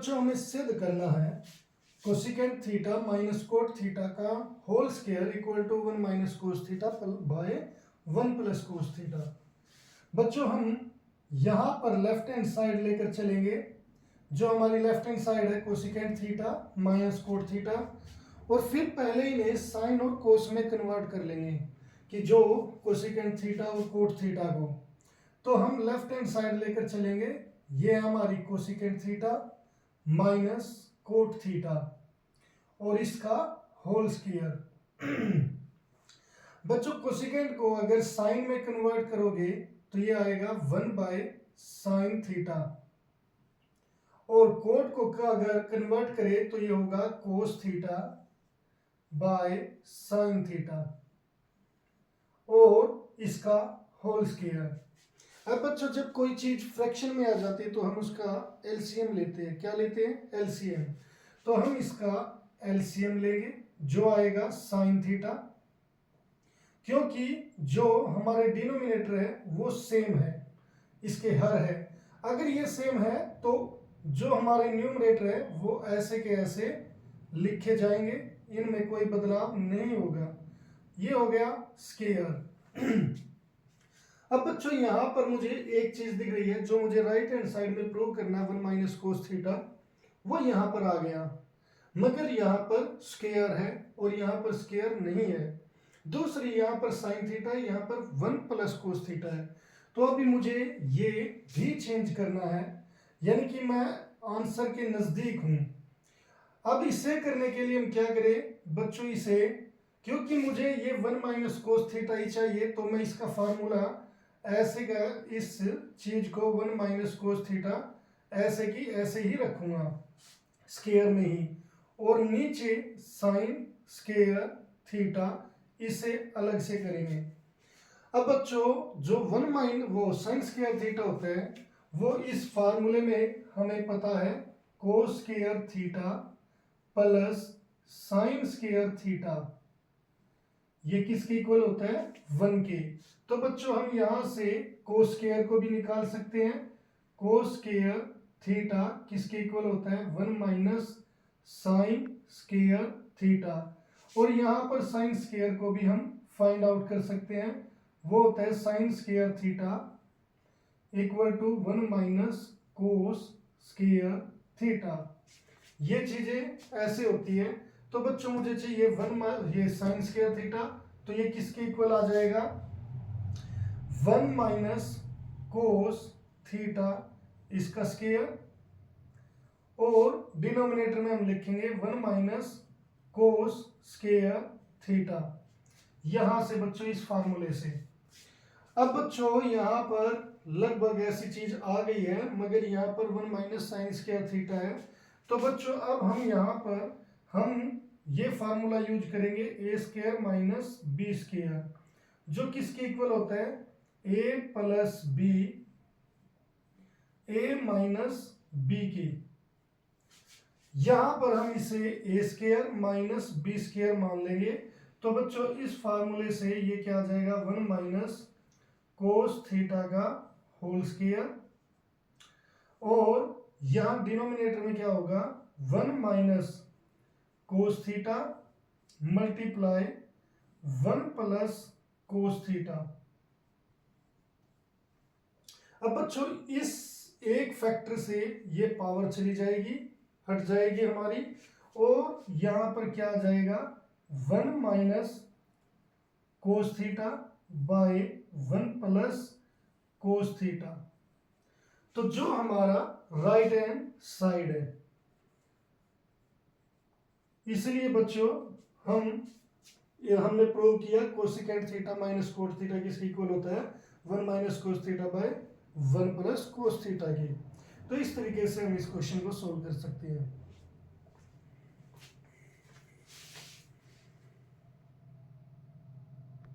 बच्चों हमें सिद्ध करना है cosecant theta minus cot theta का whole square equal to 1 minus cos theta by 1 plus cos theta. बच्चों हम यहाँ पर लेफ्ट हैंड साइड लेकर चलेंगे। जो हमारी लेफ्ट हैंड साइड है cosecant theta minus cot theta, और फिर पहले ही ने साइन और कोस में कन्वर्ट कर लेंगे कि जो कोसिकेंट थीटा और कोट थीटा को, तो हम लेफ्ट हैंड साइड लेकर चलेंगे। ये हमारी cosecant theta minus cot theta और इसका होल स्क्वायर। बच्चों कोसिकेंट को अगर साइन में कन्वर्ट करोगे तो ये आएगा 1 बाय साइन थीटा, और कोट को अगर कन्वर्ट करें तो ये होगा कोस थीटा बाय साइन थीटा और इसका होल स्क्वायर। अब बच्चों जब कोई चीज फ्रैक्शन में आ जाती है तो हम उसका एलसीएम लेते हैं। क्या लेते हैं? एलसीएम। तो हम इसका एलसीएम लेंगे जो आएगा साइन थीटा, क्योंकि जो हमारे डिनोमिनेटर है वो सेम है, इसके हर है। अगर ये सेम है तो जो हमारे न्यूमरेटर है वो ऐसे के ऐसे लिखे जाएंगे, इनमें कोई बदलाव नहीं होगा। ये हो गया स्क्वायर। अब बच्चों यहाँ पर मुझे एक चीज दिख रही है जो मुझे राइट हैंड साइड में प्रूव करना है 1 माइनस कोस थीटा, वो यहाँ पर आ गया, मगर यहाँ पर स्क्वायर है और यहाँ पर स्क्वायर नहीं है। दूसरी यहाँ पर साइन थीटा है, यहाँ पर 1 प्लस कोस थीटा है। तो अभी मुझे ये भी चेंज करना है, यानी कि मैं आंसर के नजदीक हूं। अब इसे करने के लिए हम क्या करें बच्चों, इसे क्योंकि मुझे ये 1 माइनस कोस थीटा ही चाहिए तो मैं इसका फार्मूला ऐसे का इस चीज को 1 माइनस कोस थीटा ऐसे की ऐसे ही रखूंगा स्क्वायर में ही, और नीचे साइन स्क्वायर थीटा इसे अलग से करेंगे। अब बच्चों जो 1 माइन वो साइन स्क्वायर थीटा होता है वो इस फार्मूले में हमें पता है कोस square theta plus sign square theta, ये किसके इक्वल होता है? 1 के। तो बच्चों हम यहां से कोस स्क्वायर को भी निकाल सकते हैं। कोस स्क्वायर थीटा किसके इक्वल होता है? 1 माइनस साइन स्क्वायर थीटा, और यहां पर साइन स्क्वायर को भी हम फाइंड आउट कर सकते हैं, वो होता है sine square theta equal to 1 minus cos square theta. ये चीजें ऐसे होती है। तो बच्चों मुझे चाहिए ये साइन स्क्वायर थीटा, तो ये किसके इक्वल आ जाएगा? 1 माइनस कोस थीटा इसका स्क्वायर, और डिनोमिनेटर में हम लिखेंगे 1 माइनस कोस स्क्वायर थीटा, यहां से बच्चों इस फार्मूले से। अब बच्चों यहां पर लगभग ऐसी चीज आ गई है, मगर यहां पर 1 माइनस साइन स्क्वायर थीटा है। तो बच्चों अब हम यहाँ पर हम ये फार्मूला यूज करेंगे ए स्क्वायर माइनस बी स्क्वायर, जो किसके इक्वल होता है? ए प्लस बी ए माइनस बी की। यहां पर हम इसे ए स्क्वायर माइनस बी स्क्वायर मान लेंगे। तो बच्चों इस फार्मूले से ये क्या आ जाएगा? 1 माइनस कोस थीटा का होल स्क्वायर, और यहां डिनोमिनेटर में क्या होगा? 1 minus cos theta multiply 1 plus cos theta. अब बच्चों इस एक फैक्टर से ये पावर चली जाएगी, हट जाएगी हमारी, और यहां पर क्या आ जाएगा? 1 minus cos theta by 1 plus cos theta. तो जो हमारा राइट हैंड साइड है, इसलिए बच्चों हमने प्रूव किया cosecant theta minus cot theta किसके इक्वल होता है? 1 minus cos theta by 1 plus cos theta की। तो इस तरीके से हम इस क्वेश्चन को सोल्व कर सकते हैं।